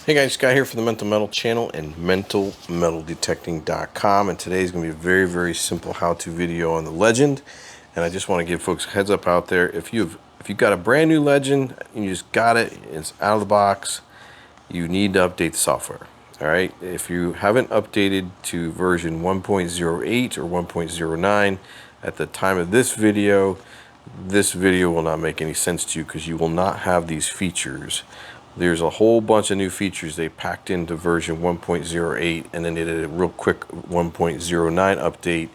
Hey guys, Scott here for the Mental Metal channel and mentalmetaldetecting.com, and today's going to be a very simple how-to video on the Legend. And I just want to give folks a heads up out there. If you've got a brand new Legend and you just got it, it's out of the box, you need to update the software. All right, if you haven't updated to version 1.08 or 1.09 at the time of this video will not make any sense to you because you will not have these features. There's a whole bunch of new features they packed into version 1.08, and then they did a real quick 1.09 update.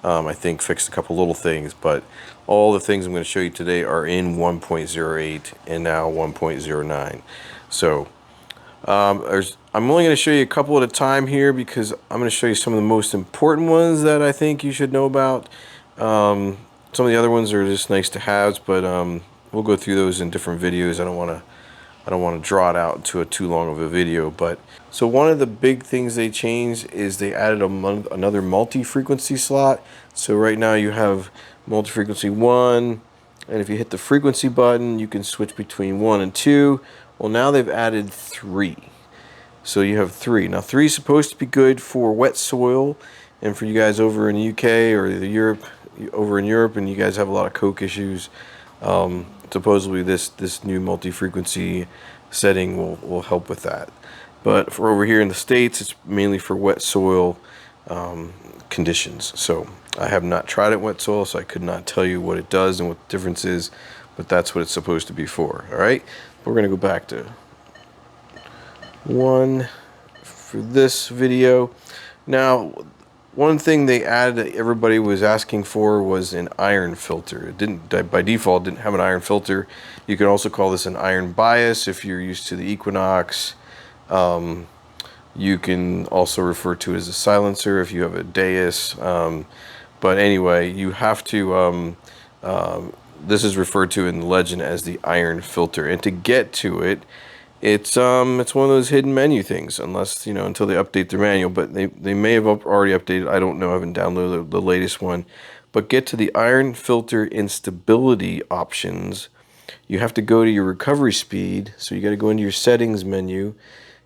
I think fixed a couple little things, but all the things I'm going to show you today are in 1.08 and now 1.09. So I'm only going to show you a couple at a time here because I'm going to show you some of the most important ones that I think you should know about. Some of the other ones are just nice to haves, but we'll go through those in different videos. I don't want to draw it out into too long of a video. But so one of the big things they changed is they added another multi-frequency slot. So right now you have multi-frequency 1, and if you hit the frequency button you can switch between 1 and 2. Well, now they've added 3. So you have 3. Now 3 is supposed to be good for wet soil, and for you guys over in the UK or over in Europe, and you guys have a lot of coke issues. Supposedly this new multi-frequency setting will help with that. But for over here in the States, it's mainly for wet soil conditions. So I have not tried it wet soil, so I could not tell you what it does and what the difference is, but that's what it's supposed to be for. All right, we're going to go back to 1 for this video. Now, one thing they added that everybody was asking for was an iron filter. It didn't, by default, didn't have an iron filter. You can also call this an iron bias if you're used to the Equinox. You can also refer to it as a silencer if you have a Deus. But anyway, you have to, this is referred to in the Legend as the iron filter. And to get to it, it's one of those hidden menu things, unless, you know, until they update their manual, but they may have already updated. I don't know, I haven't downloaded the latest one. But get to the iron filter instability options. You have to go to your recovery speed, so you got to go into your settings menu,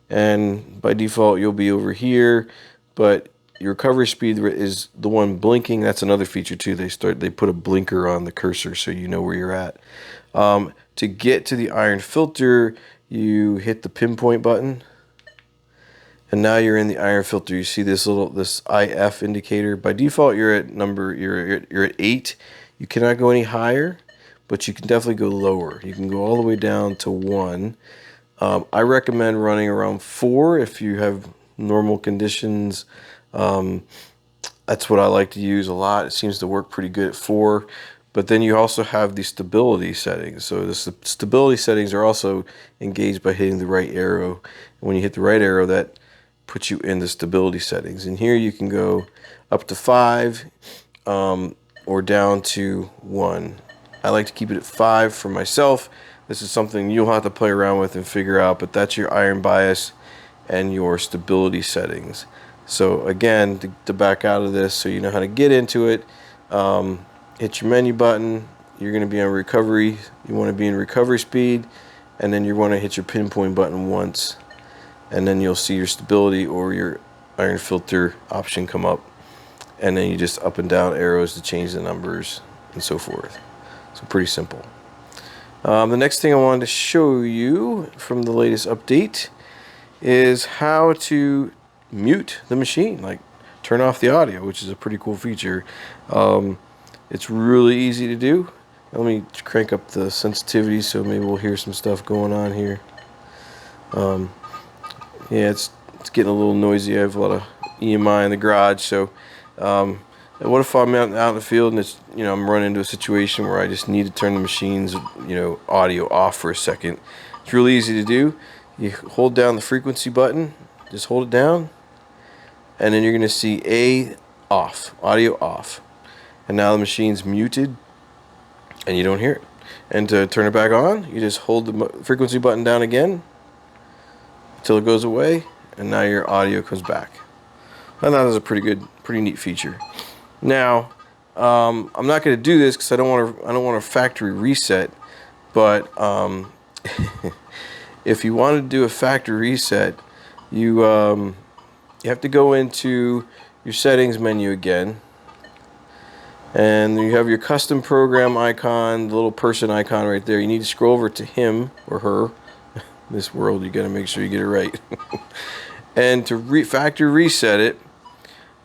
and by default you'll be over here, but your recovery speed is the one blinking. That's another feature too. They put a blinker on the cursor so you know where you're at. To get to the iron filter, you hit the pinpoint button, and now you're in the iron filter. You see this IF indicator. By default, you're at 8. You cannot go any higher, but you can definitely go lower. You can go all the way down to 1. I recommend running around 4 if you have normal conditions. That's what I like to use a lot. It seems to work pretty good at 4. But then you also have the stability settings. So the stability settings are also engaged by hitting the right arrow. And when you hit the right arrow, that puts you in the stability settings. And here you can go up to 5 or down to 1. I like to keep it at 5 for myself. This is something you'll have to play around with and figure out, but that's your iron bias and your stability settings. So again, to back out of this so you know how to get into it, hit your menu button. You're going to be on recovery. You want to be in recovery speed, and then you want to hit your pinpoint button once, and then you'll see your stability or your iron filter option come up, and then you just up and down arrows to change the numbers and so forth. So pretty simple. The next thing I wanted to show you from the latest update is how to mute the machine, like turn off the audio, which is a pretty cool feature. It's really easy to do. Let me crank up the sensitivity so maybe we'll hear some stuff going on here. Yeah, it's getting a little noisy. I have a lot of EMI in the garage, so what if I'm out in the field and it's, you know, I'm running into a situation where I just need to turn the machine's, you know, audio off for a second. It's really easy to do. You hold down the frequency button, just hold it down, and then you're going to see off, audio off. And now the machine's muted and you don't hear it. And to turn it back on, you just hold the frequency button down again until it goes away, and now your audio comes back. And that is a pretty neat feature. Now, I'm not going to do this because I don't want a factory reset, but if you want to do a factory reset, you have to go into your settings menu again, and you have your custom program icon, the little person icon right there. You need to scroll over to him or her. This world, you got to make sure you get it right. And to factory reset it,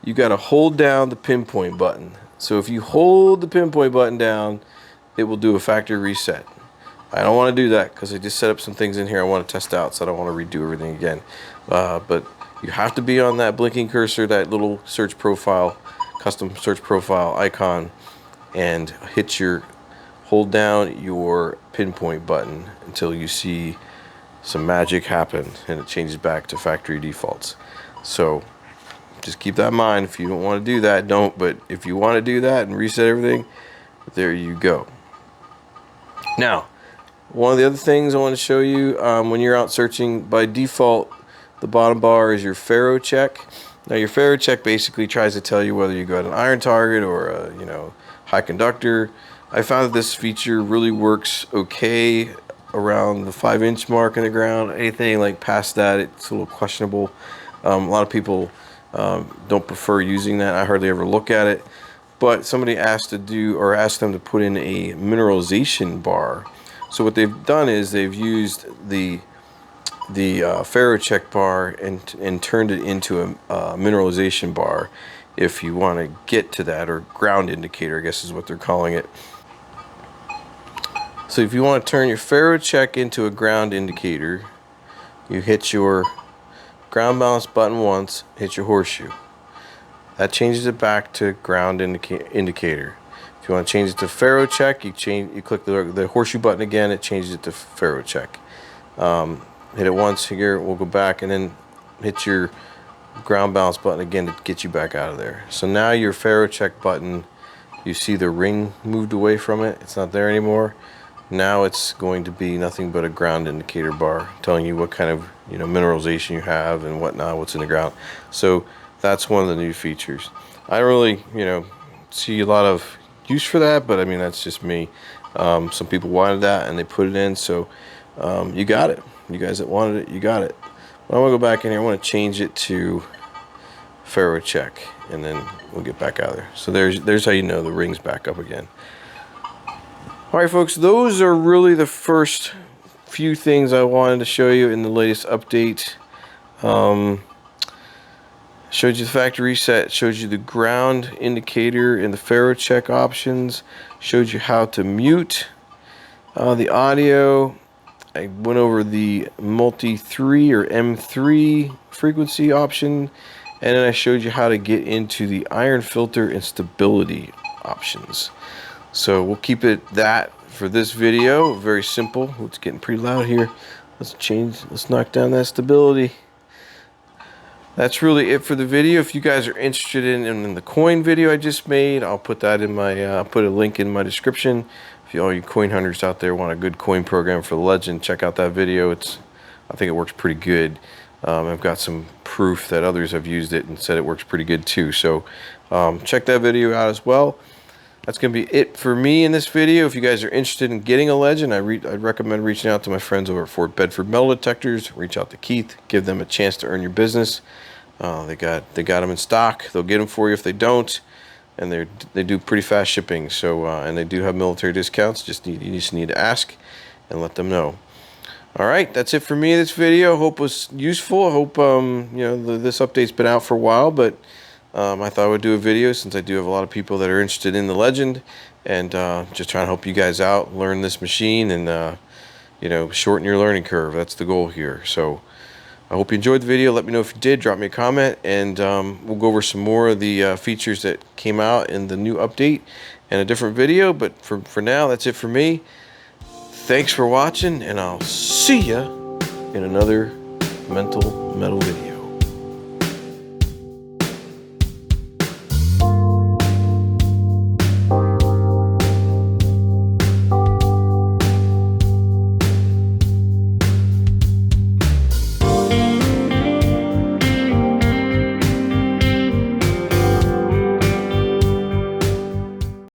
you got to hold down the pinpoint button. So if you hold the pinpoint button down, it will do a factory reset. I don't want to do that because I just set up some things in here I want to test out, so I don't want to redo everything again. But you have to be on that blinking cursor, that little search profile, custom search profile icon, and hold down your pinpoint button until you see some magic happen and it changes back to factory defaults. So just keep that in mind. If you don't want to do that, don't. But if you want to do that and reset everything, there you go. Now, one of the other things I want to show you, when you're out searching, by default, the bottom bar is your Fero Check. Now, your Ferro Check basically tries to tell you whether you got an iron target or a high conductor. I found that this feature really works okay around the 5-inch mark in the ground. Anything like past that, it's a little questionable. A lot of people don't prefer using that. I hardly ever look at it. But somebody asked them to put in a mineralization bar. So what they've done is they've used the Fero Check bar and turned it into a mineralization bar, if you want to get to that, or ground indicator, I guess is what they're calling it. So if you want to turn your Fero Check into a ground indicator, you hit your ground balance button once, hit your horseshoe. That changes it back to ground indicator. If you want to change it to Ferro Check, you click the horseshoe button again, it changes it to Ferro Check. Hit it once here, we'll go back, and then hit your ground balance button again to get you back out of there. So now your Ferro Check button, you see the ring moved away from it, it's not there anymore. Now it's going to be nothing but a ground indicator bar telling you what kind of mineralization you have and whatnot, what's in the ground. So that's one of the new features. I don't really see a lot of use for that, but I mean, that's just me. Some people wanted that and they put it in, so you got it. You guys that wanted it, you got it. But I want to go back in here. I want to change it to Ferro Check, and then we'll get back out of there. So there's how you know the ring's back up again. All right, folks, those are really the first few things I wanted to show you in the latest update. Showed you the factory reset, showed you the ground indicator and the Ferro Check options, showed you how to mute the audio. I went over the multi-3 or M3 frequency option, and then I showed you how to get into the iron filter and stability options. So we'll keep it that for this video. Very simple. It's getting pretty loud here. Let's knock down that stability. That's really it for the video. If you guys are interested in the coin video I just made, I'll put that in my I'll put a link in my description. If all you coin hunters out there want a good coin program for the legend, check out that video. I think it works pretty good. I've got some proof that others have used it and said it works pretty good too. So check that video out as well. That's going to be it for me in this video. If you guys are interested in getting a legend, I'd recommend reaching out to my friends over at Fort Bedford Metal Detectors. Reach out to Keith. Give them a chance to earn your business. They got them in stock. They'll get them for you if they don't. And they do pretty fast shipping. So and they do have military discounts. You just need to ask and let them know. All right, that's it for me in this video. Hope it was useful. I hope this update's been out for a while, but I thought I would do a video since I do have a lot of people that are interested in the legend, and just trying to help you guys out, learn this machine, and shorten your learning curve. That's the goal here. So I hope you enjoyed the video. Let me know if you did. Drop me a comment, and we'll go over some more of the features that came out in the new update in a different video. But for now, that's it for me. Thanks for watching, and I'll see ya in another Mental Metal video.